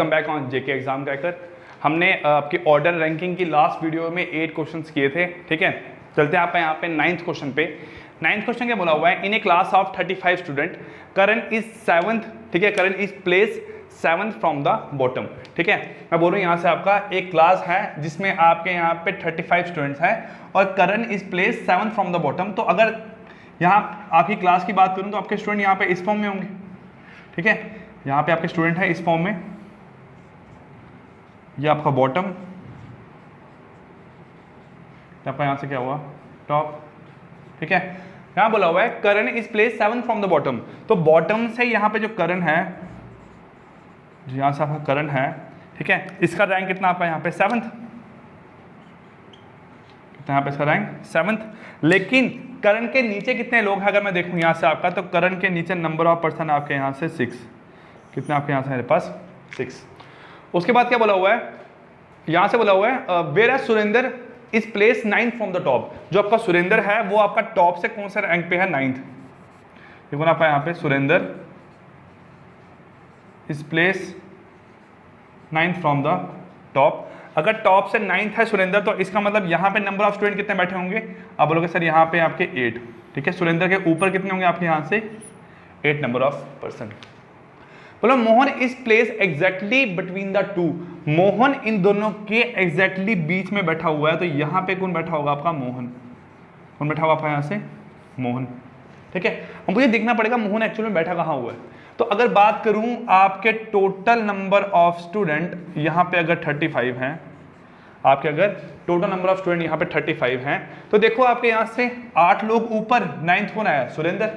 Welcome back on JK exam cracker. हमने आपकी order ranking की लास्ट वीडियो में 8 क्वेश्चंस किए थे, ठीक है। चलते हैं आप यहाँ पे 9th क्वेश्चन पे। 9th क्वेश्चन क्या बोला हुआ है, in a class of 35 student Karan is 7th, ठीक है, Karan is place 7th from the bottom, ठीक है। मैं बोल रहा हूँ यहाँ से आपका एक क्लास है जिसमें आपके यहाँ पे 35 स्टूडेंट्स हैं और Karan is place 7th from the bottom. तो अगर यहाँ आपकी क्लास की बात करूँ तो आपके स्टूडेंट यहाँ पे इस फॉर्म में होंगे, ठीक है। यहाँ पे आपके स्टूडेंट है इस फॉर्म में, ये आपका बॉटम, आपका यहाँ से क्या हुआ टॉप, ठीक है। यहाँ बोला हुआ है Karan is place 7th from the bottom. तो बॉटम से यहाँ पे जो करण है, जो यहाँ से आपका करण है, ठीक है, इसका रैंक कितना आपका यहाँ पे 7th, कितना यहाँ पे इसका रैंक 7th। लेकिन करण के नीचे कितने लोग हैं अगर मैं देखूँ यहाँ से आपका, तो करण के नीचे नंबर ऑफ पर्सन आपके यहाँ से 6, कितने आपके यहाँ से मेरे पास 6। उसके बाद क्या बोला हुआ है, यहाँ से बोला हुआ है where as Surendra is place 9th from the top. जो आपका सुरेंद्र है वो आपका टॉप से कौन सा रैंक पे है, 9th। देखो ना आपका यहाँ पे Surendra is place 9th from the top. अगर टॉप से 9th है सुरेंद्र तो इसका मतलब यहाँ पे नंबर ऑफ स्टूडेंट कितने बैठे होंगे, आप बोलोगे सर यहाँ पे आपके 8, ठीक है। सुरेंद्र के ऊपर कितने होंगे आपके यहाँ से 8 नंबर ऑफ पर्सन। बोलो Mohan is place exactly between the two. Mohan इन दोनों के एग्जैक्टली बीच में बैठा हुआ है, तो यहाँ पे कौन बैठा होगा आपका मोहन, कौन बैठा हुआ आपका यहाँ से मोहन, ठीक है। अब मुझे देखना पड़ेगा मोहन एक्चुअली में बैठा कहाँ हुआ है। तो अगर बात करूं आपके टोटल नंबर ऑफ स्टूडेंट यहाँ पे अगर 35 हैं, आपके अगर टोटल नंबर ऑफ स्टूडेंट यहाँ पे 35 हैं, तो देखो आपके यहाँ से 8 लोग ऊपर, 9th कौन आया सुरेंद्र,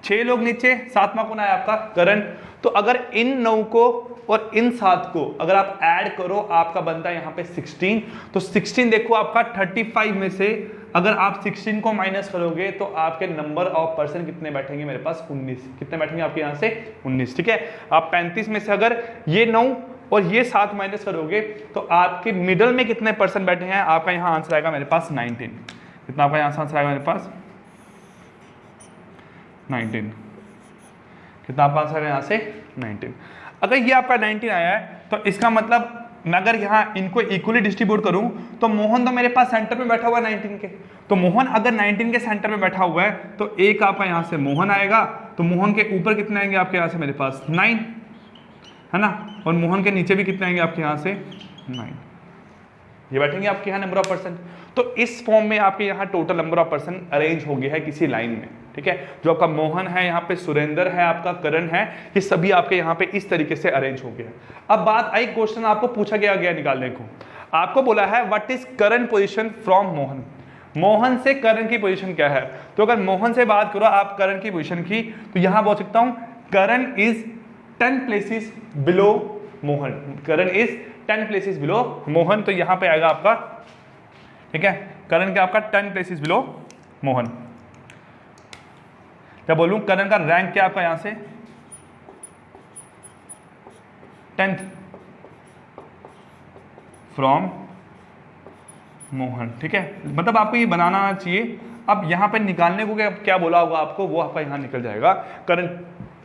6 लोग नीचे, 7वां कौन आया आपका करण। तो अगर इन 9 को और इन 7 को अगर आप ऐड करो आपका बनता है यहाँ पे 16। तो 16 देखो आपका 35 में से अगर आप 16 को माइनस करोगे तो आपके नंबर ऑफ पर्सन कितने बैठेंगे मेरे पास 19, कितने बैठेंगे आपके यहाँ से 19, ठीक है। आप 35 में से अगर ये 9 और ये 7 माइनस करोगे तो आपके मिडल में कितने पर्सन बैठे हैं, आपका यहाँ आंसर आएगा मेरे पास 19। कितना आपका यहाँ आंसर आएगा मेरे पास 19। कितना आपका आंसर है यहाँ से 19। अगर ये आपका 19 आया है तो इसका मतलब मैं अगर यहाँ इनको इक्वली डिस्ट्रीब्यूट करूं तो मोहन तो मेरे पास सेंटर में बैठा हुआ है 19 के। तो मोहन अगर 19 के सेंटर में बैठा हुआ है तो एक आपका यहाँ से मोहन आएगा, तो मोहन के ऊपर कितने आएंगे आपके यहाँ से मेरे पास 9, है ना। और मोहन के नीचे भी कितने आएंगे आपके यहाँ से 9, ये बैठेंगे आपके यहाँ नंबर ऑफ पर्सन। तो इस फॉर्म में आपके यहाँ total number of person arrange हो गया है किसी लाइन में, ठीक है। जो आपका मोहन है, यहाँ पे सुरेंद्र है, आपका करण है, ये सभी आपके यहाँ पे इस तरीके से अरेंज हो गया है। अब बात आई, क्वेश्चन आपको पूछा गया निकालने को, आपको बोला है what is current position from Mohan. Mohan से करण की पोजीशन क्या है। तो अगर मोहन से बात करो आप करण की पोजीशन की, तो यहां बोल सकता हूं Karan is 10 places below Mohan, Karan is 10 places below Mohan. तो यहां पे आएगा आपका, ठीक है, करण का आपका 10 प्लेसेस बिलो मोहन। क्या बोलूं, करण का रैंक क्या आपका यहां से 10th फ्रॉम मोहन, ठीक है। मतलब आपको ये बनाना आना चाहिए। अब यहां पे निकालने को क्या बोला होगा आपको, वो आपका यहां निकल जाएगा। करण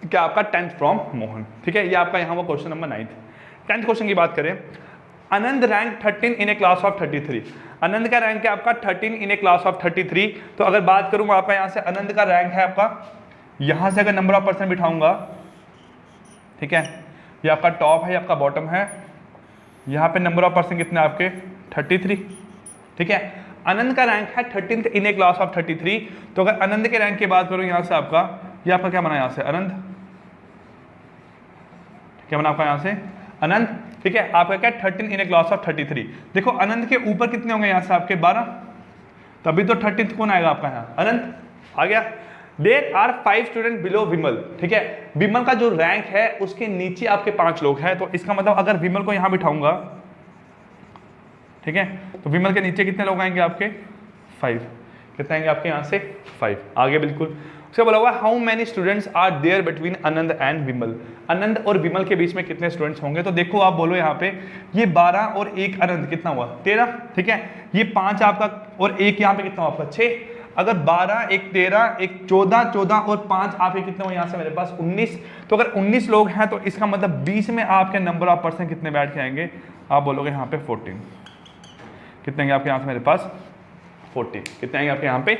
क्या आपका 10th फ्रॉम मोहन, ठीक है। ये आपका यहां वो question number 9th। 10th question की बात करें, Anand rank 13 in a class of 33। Anand का रैंक है आपका 13 इन ए क्लास ऑफ 33। तो अगर बात करूं आपका यहाँ से आनंद का रैंक है आपका, यहां से अगर नंबर ऑफ पर्सन बिठाऊंगा, ठीक है, ये आपका टॉप है, ये आपका बॉटम है, यहाँ पे नंबर ऑफ पर्सन कितने आपके 33, ठीक है। आनंद का रैंक है 13th in a class of 33। तो अगर आनंद के रैंक की बात करूं यहाँ से आपका, ये आपका क्या बना यहाँ से आनंद, क्या बना आपका यहाँ से अनंत, ठीक है। आपका क्या 13 इन ए क्लास ऑफ 33। देखो अनंत के ऊपर कितने होंगे यहाँ से आपके 12, तभी तो 13th कौन आएगा आपका यहाँ अनंत आ गया। देयर आर 5 स्टूडेंट बिलो विमल, ठीक है। विमल का जो रैंक है उसके नीचे आपके 5 लोग हैं। तो इसका मतलब अगर विमल को यहाँ बिठाऊंगा, ठीक है, तो विमल के नीचे कितने लोग आएंगे आपके 5, कितने आएंगे आपके यहाँ से 5, आगे बिल्कुल। उसके बोला हुआ how many students are there between Anand and Vimal. Anand और विमल के बीच में कितने स्टूडेंट्स होंगे। तो देखो आप बोलो यहाँ पे ये 12 और 1 आनंद कितना हुआ 13, ठीक है। ये 5 आपका और 1 यहाँ पे कितना हुआ आपका 6। अगर 12, एक 13, एक 14, 14 और 5 आपके कितने हो यहाँ से मेरे पास 19। तो अगर 19 लोग हैं तो इसका मतलब 20 में आपके नंबर ऑफ पर्सन कितने बैठ के आएंगे, आप बोलोगे यहाँ पे 14। कितने आएंगे आपके यहाँ से मेरे पास 14। कितने आएंगे आपके यहाँ पे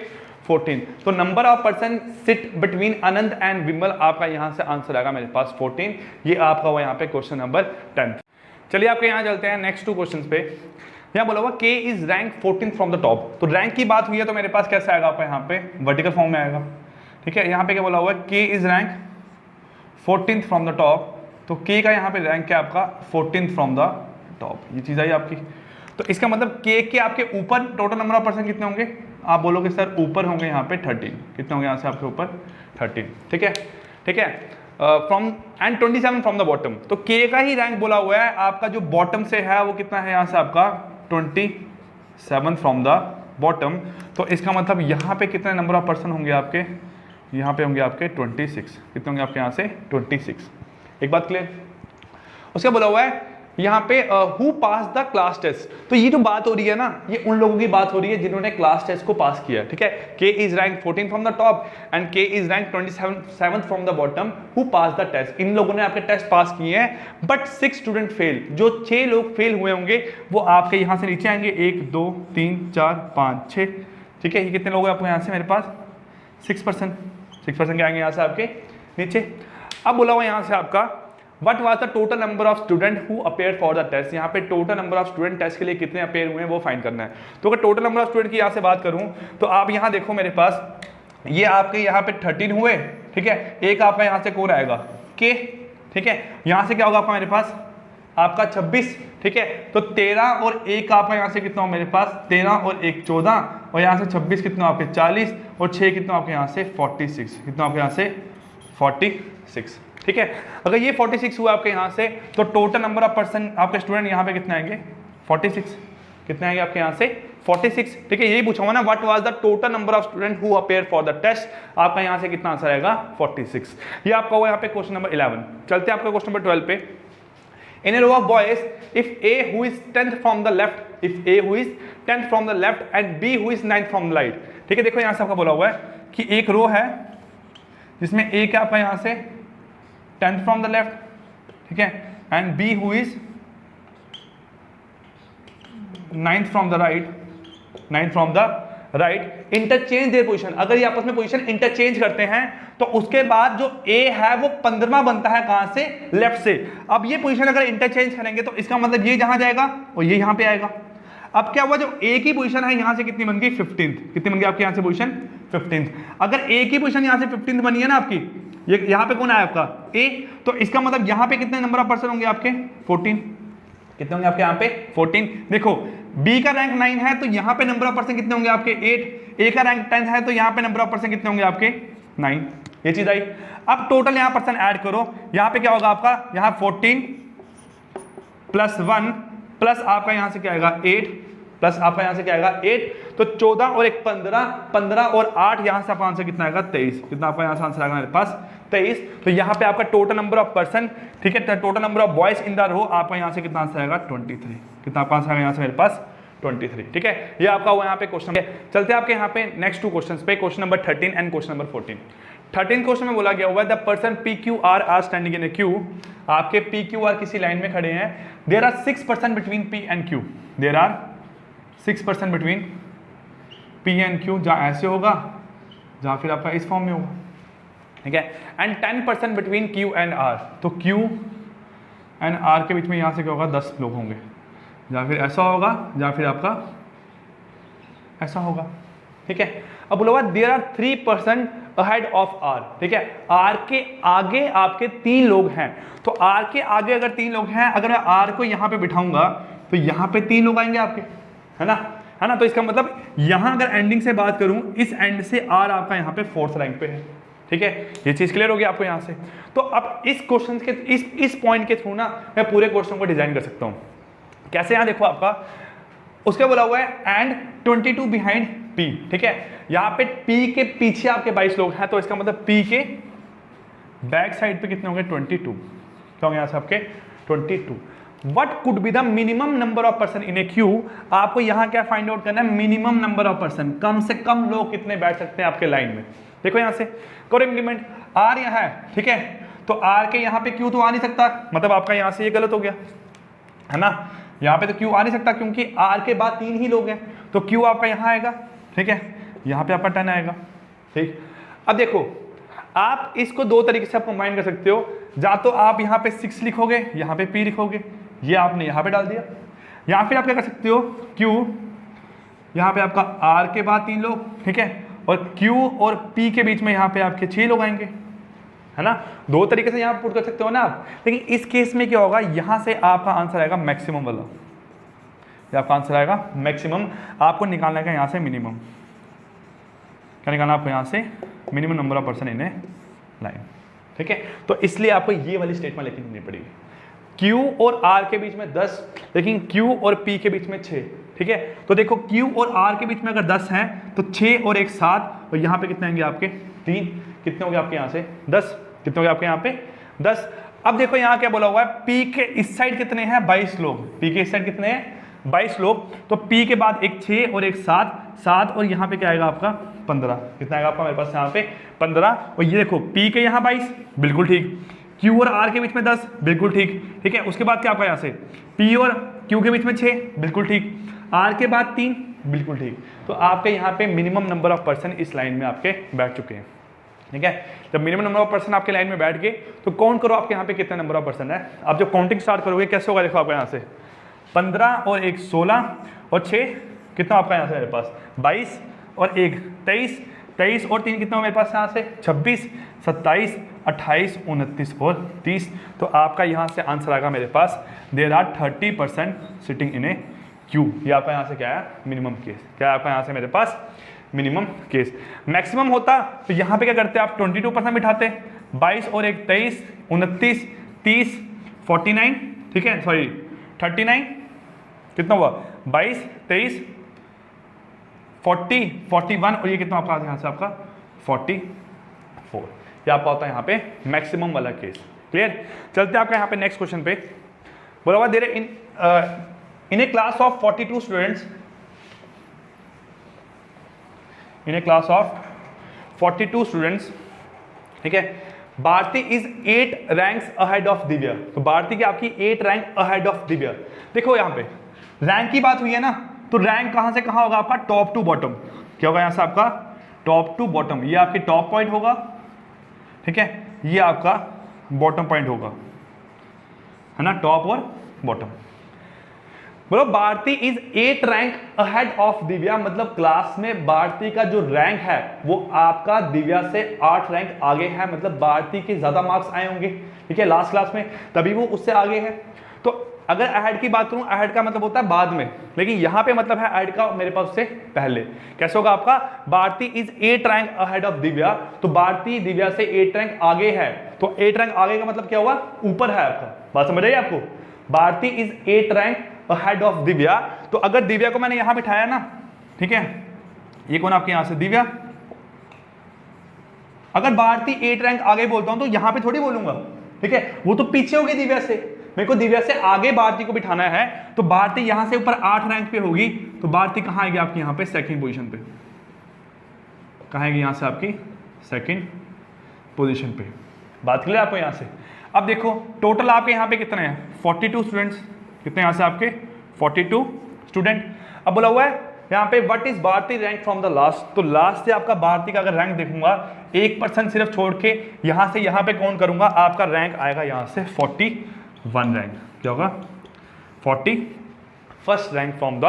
14। तो number of person sit between Anand and Vimal, आपका यहाँ से आंसर आएगा मेरे पास 14। ये आपका हुआ यहाँ पे क्वेश्चन नंबर 10। चलिए आपके यहाँ चलते हैं नेक्स्ट 2 क्वेश्चन पे। यहाँ बोला हुआ K is rank 14 from the top. तो रैंक की बात हुई है तो मेरे पास कैसे आएगा आपका यहाँ पे वर्टिकल फॉर्म में आएगा। ठीक है, यहाँ पे क्या बोला हुआ है K is rank 14 from the top. तो K का यहाँ पे रैंक क्या आपका 14 फ्रॉम द टॉप, ये चीज आई आपकी। तो इसका मतलब K के आपके ऊपर टोटल नंबर ऑफ पर्सन कितने होंगे, आप बोलोगे सर ऊपर होंगे यहाँ पे 13। कितने होंगे यहाँ से आपके ऊपर 13। ठीक है, ठीक है, from and 27 from the bottom. तो K का ही रैंक बोला हुआ है, आपका जो बॉटम से है वो कितना है यहाँ से आपका 27 फ्रॉम द बॉटम। तो इसका मतलब यहाँ पे कितने नंबर ऑफ पर्सन होंगे आपके, यहाँ पे होंगे आपके 26। कितने होंगे आपके यहाँ से 26। एक बात क्लियर। उसका बोला हुआ है यहाँ पे who pass the class test. तो ये जो बात हो रही है ना, ये उन लोगों की बात हो रही है जिन्होंने क्लास टेस्ट को पास किया। ठीक है, K is rank 14 from the top and K is rank 27 from the bottom who pass the test. इन लोगों ने आपके टेस्ट पास किए हैं बट 6 स्टूडेंट फेल। जो 6 लोग फेल हुए होंगे वो आपके यहाँ से नीचे आएंगे, 1 2 3 4 5 6। ठीक है, ये कितने लोग हैं आपको यहाँ से मेरे पास 6%। 6% के आएंगे यहाँ से आपके नीचे। अब बोला हुआ यहाँ से आपका What was the total number of student who appeared for the test। यहाँ पे total number of student test के लिए कितने अपेयर हुए हैं वो फाइंड करना है। तो अगर टोटल नंबर ऑफ स्टूडेंट की यहाँ से बात करूँ तो आप यहाँ देखो मेरे पास ये आपके यहाँ पे 13 हुए। ठीक है, एक आपका यहाँ से कौन आएगा K। ठीक है, यहाँ से क्या होगा आपका मेरे पास आपका 26। ठीक है, तो 13 और 1 आपका यहाँ से कितना हो मेरे पास 13 और 1 14 और यहाँ से 26 कितना आपके 40 और 6 कितना आपके यहाँ से 46। कितना आपके यहाँ से 46। ठीक है, अगर ये 46 हुआ आपके यहाँ से तो टोटल नंबर ऑफ पर्सन आपके स्टूडेंट यहाँ पे कितने आएंगे 46। कितने आएंगे आपके यहाँ से 46। ठीक है, यही पूछा हुआ ना what was the total number of student who appear for the test. आपका यहाँ से कितना आंसर आएगा 46। ये आपका हुआ यहाँ पे क्वेश्चन नंबर 11। चलते हैं आपका क्वेश्चन नंबर 12 पे। In a row of boys, if A who is 10th from the left, if A who is 10th from the left and B who is 9th from the right। ठीक है, देखो यहाँ से आपका बोला हुआ है कि एक रो है जिसमें A क्या आपका यहाँ से 10th from the left, ठीक है, and B who is 9th from the right, 9th from the right interchange their position. अगर ये आपस में पोजीशन इंटरचेंज करते हैं तो उसके बाद जो ए है वो 15वां बनता है कहां से लेफ्ट से। अब ये पोजीशन अगर इंटरचेंज करेंगे तो इसका मतलब ये जहां जाएगा और ये यहां पे आएगा। अब क्या हुआ जो ए की पोजीशन है यहां से कितनी बन गई 15th। कितनी बन गई आपकी यहां से पोजीशन 15th। अगर ए की पोजीशन यहां से 15th बनी है ना आपकी, ये यहां पे कौन आया आपका ए, तो इसका मतलब यहां पे कितने नंबर ऑफ पर्सन होंगे आपके 14। कितने होंगे आपके यहाँ पे 14। देखो बी का रैंक 9 है तो यहाँ पे नंबर ऑफ पर्सन कितने होंगे आपके 8। ए का रैंक 10 है तो यहाँ पे नंबर ऑफ पर्सन कितने होंगे आपके 9। ये चीज आई। अब टोटल यहाँ पर्सन ऐड करो, यहाँ पे क्या होगा आपका यहाँ 14 प्लस 1 प्लस आपका यहाँ से क्या आएगा 8 प्लस आपका यहाँ से क्या आएगा 8। तो 14 और 1 15, 15 और 8 यहाँ से आपका आंसर कितना आएगा 23। कितना आपका यहाँ से आंसर आएगा मेरे पास 23। तो यहाँ पे आपका टोटल नंबर ऑफ पर्सन, ठीक है, total number of boys in the row आपका यहाँ से कितना आंसर आएगा 23। कितना आपका आंसर आएगा यहाँ से मेरे पास 23। ठीक है, ये आपका हुआ यहाँ पे क्वेश्चन। चलते हैं आपके यहाँ पे नेक्स्ट 2 क्वेश्चंस पे, question number 13 and question number 14। 13 question में बोला गया हुआ है the person P Q R are standing in a queue. आपके पी क्यू आर किसी लाइन में खड़े हैं। There are 6% between P and Q. There are 6% between P and Q, जहाँ ऐसे होगा जहाँ फिर आपका इस फॉर्म में होगा। ठीक है, and 10% between Q and R. तो क्यू एंड आर के बीच में यहाँ से क्या होगा 10 लोग होंगे, जहाँ फिर ऐसा होगा जहाँ फिर आपका ऐसा होगा। ठीक है, अब बोला हुआ there are 3% ahead of R. ठीक है, आर के आगे आपके 3 लोग हैं। तो आर के आगे अगर 3 लोग हैं, अगर मैं आर को यहाँ पे बिठाऊंगा तो यहाँ पे 3 लोग आएंगे आपके, है ना, है ना। तो इसका मतलब यहाँ अगर एंडिंग से बात करूं, इस एंड से आर आपका यहाँ पे 4th रैंक पे है। ठीक है, ये चीज क्लियर होगी आपको यहाँ से। तो अब इस क्वेश्चन के इस पॉइंट के थ्रू ना मैं पूरे क्वेश्चन को डिजाइन कर सकता हूँ। कैसे, यहाँ देखो आपका उसके बोला हुआ है एंड 22 बिहाइंड पी। ठीक है, यहाँ पे पी के पीछे आपके 22 लोग हैं, तो इसका मतलब पी के बैक साइड पे कितने होंगे 22। क्या होंगे यहाँ से आपके 22। What could be the minimum number of person in a Q. आपको यहां क्या फाइंड आउट करना है, मिनिमम नंबर ऑफ पर्सन, कम से कम लोग कितने बैठ सकते हैं आपके लाइन में। देखो यहां से करो इंप्लीमेंट, आर यहां है, ठीक है, तो आर के यहां पे क्यू तो आ नहीं सकता, मतलब आपका यहां से ये गलत हो गया है ना, यहां पे तो क्यू आ नहीं सकता क्योंकि आर के बाद 3 ही लोग हैं, तो क्यू आपका यहां आएगा, ठीक है, यहां पे आपका 10 आएगा, ठीक। अब देखो आप इसको दो तरीके से आप कंबाइन कर सकते हो, या तो आप यहाँ पे 6 लिखोगे, यहाँ पे p लिखोगे, ये आपने यहाँ पे डाल दिया, या फिर आप क्या कर सकते हो, q यहाँ पे आपका r के बाद 3 लोग, ठीक है, और q और p के बीच में यहाँ पे आपके 6 लोग आएंगे, है ना। दो तरीके से यहाँ पुट कर सकते हो ना आप, लेकिन इस केस में क्या होगा, यहाँ से आपका आंसर आएगा मैक्सिमम वाला, ये आपका आंसर आएगा मैक्सिमम, आपको निकालना है यहाँ से मिनिमम, क्या निकालना आपको यहाँ से, minimum number of person in A line, ठीक है। तो इसलिए आपको ये वाली स्टेटमेंट लेके चलनी पड़ेगी, Q और R के बीच में 10, लेकिन Q और P के बीच में 6, ठीक है। तो देखो Q और R के बीच में अगर 10 है तो 6 और 1 7, और यहाँ पे कितने आएंगे आपके 3, कितने हो गए आपके यहाँ से 10, कितने हो गए आपके यहाँ पे 10। अब देखो यहाँ क्या बोला हुआ है, P के इस साइड कितने हैं 22 लोग, P के इस साइड कितने हैं 22 लोग, तो P के बाद एक 6 और एक 7, 7 और यहाँ पे क्या आएगा आपका 15, कितना आएगा आपका मेरे पास यहाँ पे 15, और ये देखो P के यहाँ 22, बिल्कुल ठीक, Q और R के बीच में 10, बिल्कुल ठीक, ठीक है। उसके बाद क्या आपका यहाँ से P और Q के बीच में 6, बिल्कुल ठीक, R के बाद 3, बिल्कुल ठीक। तो आपके यहाँ पे मिनिमम नंबर ऑफ पर्सन इस लाइन में आपके बैठ चुके हैं, ठीक है। जब मिनिमम नंबर ऑफ पर्सन आपके लाइन में बैठ गए तो काउंट करो आपके यहाँ पे कितने नंबर ऑफ पर्सन है। आप जब काउंटिंग स्टार्ट करोगे कैसे होगा, देखो आपका यहाँ से 15 और 1 16 और 6 कितना आपका यहाँ से मेरे पास 22 और 1 23, 23 और 3 कितना मेरे पास यहाँ से 26, 27, 28, 29 और 30। तो आपका यहाँ से आंसर आएगा मेरे पास there are 30% sitting in a queue. ये आपका यहाँ से क्या है मिनिमम केस, क्या है आपका यहाँ से मेरे पास मिनिमम केस। मैक्सिमम होता तो यहाँ पे क्या करते आप 22% बिठाते, 22 और 1 23, 29, 30, 49, ठीक है, सॉरी 39, कितना हुआ 22, 23, 40, 41 और ये कितना आपका यहाँ से आपका 44। ये आपका होता है यहाँ पे मैक्सिमम वाला केस। क्लियर, चलते आपका यहाँ पे नेक्स्ट क्वेश्चन पे। बोला हुआ दे रहे in a class of 42 students, in a class of 42 students, ठीक है, Bharti is 8 ranks ahead of Divya. तो भारती की आपकी 8 रैंक अहेड ऑफ दिव्या। देखो यहाँ पे रैंक की बात हुई है ना, तो रैंक कहां से कहां होगा आपका टॉप टू बॉटम, क्या होगा यहां से आपका टॉप टू बॉटम, ये आपकी टॉप पॉइंट होगा, ठीक है, ये आपका बॉटम पॉइंट होगा, है ना, टॉप और बॉटम। बोलो Bharti is 8 rank ahead of Divya, मतलब क्लास में भारती का जो रैंक है वो आपका दिव्या से 8 रैंक आगे है, मतलब भारती के ज्यादा मार्क्स आए होंगे, ठीक है, लास्ट क्लास में, तभी वो उससे आगे है। तो अगर अहेड की बात करूं, अहेड का मतलब होता है बाद में, लेकिन यहां पे मतलब है अहेड का मेरे पास से पहले। कैसे होगा आपका Bharti is 8 rank ahead of Divya, तो भारती दिव्या से 8 रैंक आगे है, तो 8 रैंक आगे का मतलब क्या हुआ ऊपर है आपका, बात समझ रही है आपको। Bharti is 8 rank ahead of Divya, तो अगर दिव्या को मैंने यहां बिठाया ना, ठीक है, ये कौन आपके यहां से दिव्या, अगर भारती 8 रैंक आगे बोलता हूं तो यहां पे थोड़ी बोलूंगा, ठीक है, वो तो पीछे हो गई दिव्या से, मेरे को दिव्या से आगे भारती को बिठाना है, तो भारती यहां से ऊपर 8 रैंक पे होगी, तो भारती कहां आएगी आपकी यहां पे सेकंड पोजीशन पे, कहां आएगी यहां से आपकी सेकंड पोजीशन पे। बात क्लियर आपको यहां से। अब देखो टोटल आपके यहां पे कितने हैं 42 स्टूडेंट्स, कितने यहां से आपके 42 स्टूडेंट। अब बोला हुआ है यहाँ पे what is Bharti rank from the last, तो लास्ट से आपका भारती का अगर रैंक देखूंगा 1% सिर्फ छोड़ के यहां से यहां पे काउंट करूंगा, आपका रैंक आएगा यहां से 41 रैंक, क्या होगा 41st rank from the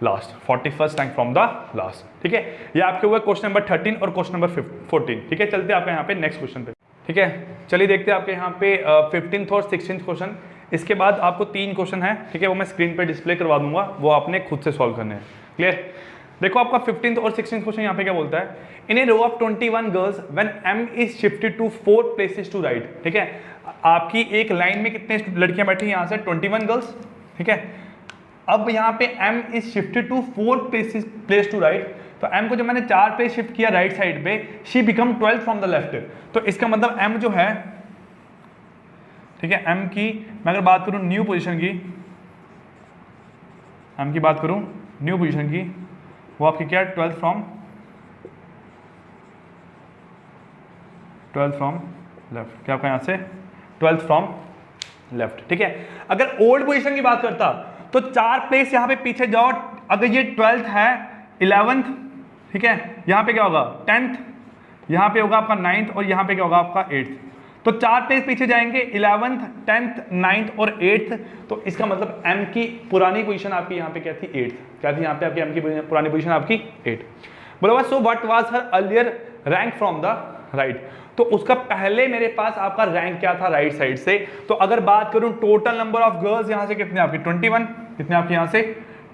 last, 41st rank from the last, ठीक है। ये आपके हुए क्वेश्चन नंबर 13 और क्वेश्चन नंबर 14, ठीक है। चलते हैं आपके यहाँ पे नेक्स्ट क्वेश्चन पे, ठीक है। चलिए देखते हैं आपके यहाँ पे 15th और 16th क्वेश्चन। इसके बाद आपको 3 क्वेश्चन है, ठीक है, वो मैं स्क्रीन पे डिस्प्ले करवा दूंगा, वो आपने खुद से सॉल्व करने हैं। क्लियर, देखो आपका 15th और 16th क्वेश्चन यहाँ पे क्या बोलता है, in a row of 21 girls when m is shifted to 4 places to right, ठीक है, आपकी एक लाइन में कितने लड़कियां बैठी हैं यहाँ से 21 गर्ल्स, ठीक है। अब यहाँ पे m is shifted to 4 place to right, तो m को जब मैंने 4 पे शिफ्ट किया राइट साइड पे, she become 12 from the left, तो इसका मतलब m जो है, ठीक है। एम की मैं अगर बात करूं न्यू पोजीशन की, एम की बात करूं न्यू पोजीशन की, वो आपकी क्या है 12 फ्रॉम लेफ्ट, क्या आपका यहाँ से 12 फ्रॉम लेफ्ट, ठीक है। अगर ओल्ड पोजीशन की बात करता तो 4 प्लेस यहाँ पे पीछे जाओ, अगर ये 12th है 11th, ठीक है, यहाँ पे क्या होगा 10th, यहाँ पे होगा आपका 9th और यहाँ पे क्या होगा आपका 8th। तो 4 पेज पीछे जाएंगे 11th 10th 9th और 8th। तो इसका मतलब एम की पुरानी पोजीशन आपकी यहाँ पे क्या थी 8th, क्या थी यहाँ पे आपकी एम की पुरानी पोजीशन आपकी 8। बोला so what was her earlier rank from the right, तो उसका पहले मेरे पास आपका रैंक क्या था राइट साइड से। तो अगर बात करूं टोटल नंबर ऑफ गर्ल्स यहाँ से कितने आपकी 21, कितने आपके यहाँ से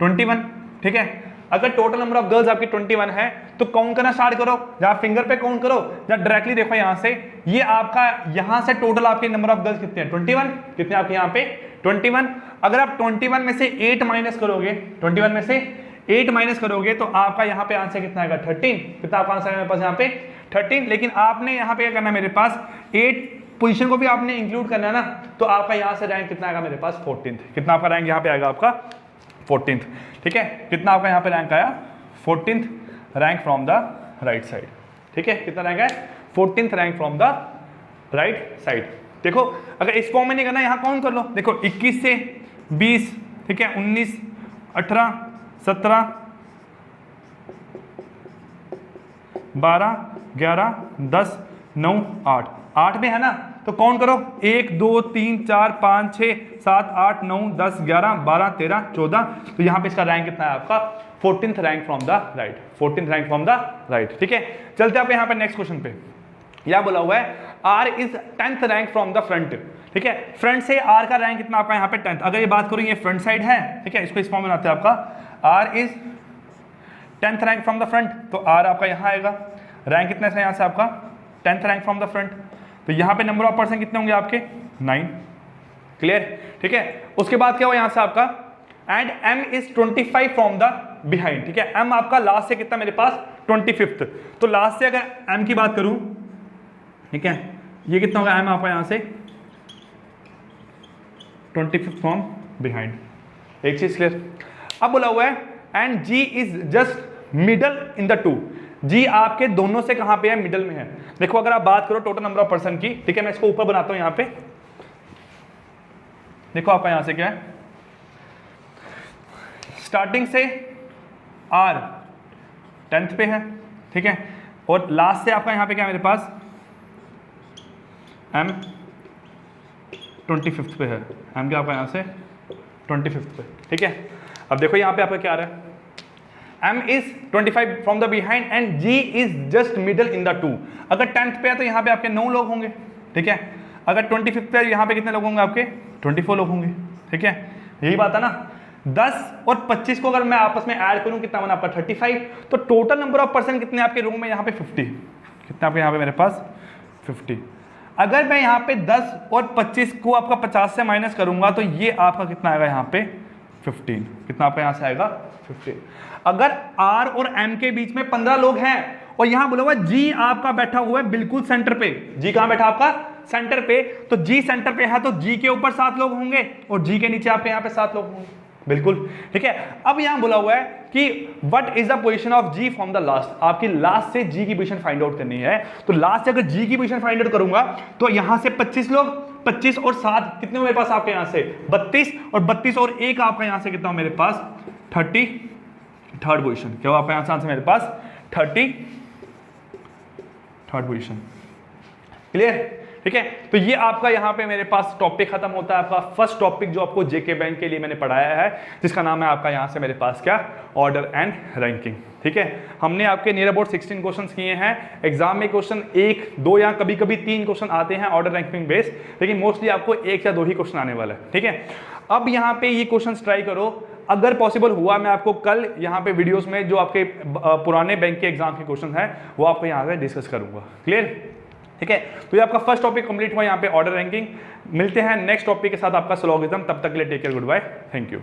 21, ठीक है। अगर टोटल नंबर ऑफ गर्ल्स आपकी 21 है तो काउंट करना स्टार्ट करो, जहाँ फिंगर पे काउंट करो या डायरेक्टली देखो यहाँ से, ये आपका यहाँ से टोटल आपके नंबर ऑफ गर्ल्स कितने हैं 21, कितने आपके यहाँ पे 21। अगर आप 21 में से 8 माइनस करोगे, 21 में से 8 माइनस करोगे तो आपका यहाँ पे आंसर कितना आएगा 13, कितना आपका आंसर मेरे पास यहाँ पे 13। लेकिन आपने यहाँ पे क्या करना है, मेरे पास 8 पोजीशन को भी आपने इंक्लूड करना है ना, तो आपका यहाँ से रैंक कितना आएगा मेरे पास 14th, कितना आपका रैंक यहाँ पे आएगा आपका 14th, ठीक है। कितना आपका यहाँ पे रैंक आया 14th rank from the right side, ठीक है। कितना रैंक है 14th rank from the right side. देखो अगर इस फॉर्म में नहीं करना, यहाँ काउंट कर लो, देखो 21 से 20, ठीक है, 19 18 17 12 11 10 9 8 में है ना, तो काउंट करो 1 2 3 4 5 6 7 8 9 10 11 12 13 14। तो यहाँ पे इसका रैंक कितना है आपका 14th rank from the right, 14th rank from the right, ठीक है। चलते आप यहाँ पे नेक्स्ट क्वेश्चन पे, यह बोला हुआ है R is 10th rank from the front, ठीक है। फ्रंट से आर का रैंक कितना आपका यहाँ पे 10th। अगर ये बात करूँ ये फ्रंट साइड है, ठीक है, इसको इस फॉर्म में बनाते हैं आपका R is 10th rank from the front, तो आर आपका यहाँ आएगा, रैंक कितना है यहाँ से आपका 10th rank from the front. तो यहाँ पे नंबर ऑफ पर्सन कितने होंगे आपके 9, क्लियर, ठीक है। उसके बाद क्या हुआ यहाँ से आपका and M is 25 from the behind, ठीक है। एम आपका लास्ट से कितना मेरे पास 25th, तो लास्ट से अगर एम की बात करूं, ठीक है, ये कितना होगा एम आपका यहाँ से 25th फ्रॉम बिहाइंड, एक चीज क्लियर। अब बोला हुआ है and G is just middle in the two, G आपके दोनों से कहां पे है मिडल में है। देखो अगर आप बात करो टोटल नंबर ऑफ पर्सन की, ठीक है, मैं इसको ऊपर बनाता हूं यहाँ पे, देखो आपका यहां से क्या है स्टार्टिंग से आर 10th पे है, ठीक है, और लास्ट से आपका यहां पे क्या है मेरे पास एम 25th पे है, एम क्या आपका यहां से 25th पे, ठीक है। अब देखो यहां पे आपका क्या आ रहा है M is 25 from the behind and G is just middle in the two। अगर 10th पे है तो यहाँ पे आपके 9 लोग होंगे, ठीक है। अगर 25th पे है यहाँ पे कितने लोग होंगे आपके 24 लोग होंगे, ठीक है। यही बात है ना, 10 और 25 को अगर मैं आपस में ऐड करूँ कितना बना आपका 35, तो टोटल नंबर ऑफ पर्सन कितने आपके रूम में यहाँ पे 50, कितना आपके यहाँ पे मेरे पास 50। अगर मैं यहाँ पे 10 और 25 को आपका 50 से माइनस करूंगा तो ये आपका कितना आएगा यहाँ पे 15, कितना आपका यहाँ से आएगा 15। अगर R और M के बीच में 15 लोग हैं और यहां बोला हुआ G आपका बैठा हुआ है बिल्कुल सेंटर पे, G कहां बैठा आपका सेंटर पे, तो G सेंटर पे है तो G के ऊपर 7 लोग होंगे और G के नीचे आपके यहां पे 7 लोग होंगे, बिल्कुल, ठीक है। अब यहां बोला हुआ है कि what is the position of G from the last, आपकी लास्ट से G की पोजीशन फाइंड आउट करनी है। तो लास्ट से अगर G की पोजीशन फाइंड आउट करूंगा तो यहां से 25 लोग, 25 और 7 कितने मेरे पास आपके यहां से 32, और 32 और 1 आपका यहां से कितना मेरे पास 30, थर्ड पोजीशन, क्या आपका यहां से आंसर मेरे पास 30 थर्ड पोजीशन, क्लियर, ठीक है। तो ये आपका यहाँ पे मेरे पास टॉपिक खत्म होता है, आपका फर्स्ट टॉपिक जो आपको जेके बैंक के लिए मैंने पढ़ाया है, जिसका नाम है आपका यहाँ से मेरे पास क्या ऑर्डर एंड रैंकिंग, ठीक है। हमने आपके नियर अबाउट 16 क्वेश्चंस किए हैं। एग्जाम में क्वेश्चन 1 2 या कभी कभी 3 क्वेश्चन आते हैं ऑर्डर रैंकिंग बेस्ड, लेकिन मोस्टली आपको 1 या 2 ही क्वेश्चन आने वाला है, ठीक है। अब यहाँ पे ये क्वेश्चन ट्राई करो, अगर पॉसिबल हुआ मैं आपको कल यहाँ पे वीडियोस में जो आपके पुराने बैंक के एग्जाम के क्वेश्चन है वो आपको यहाँ पे डिस्कस करूंगा, क्लियर, ठीक है। तो ये आपका फर्स्ट टॉपिक कंप्लीट हुआ यहाँ पे ऑर्डर रैंकिंग। मिलते हैं नेक्स्ट टॉपिक के साथ आपका स्लोगिज्म, तब तक के लिए take care, goodbye, thank you.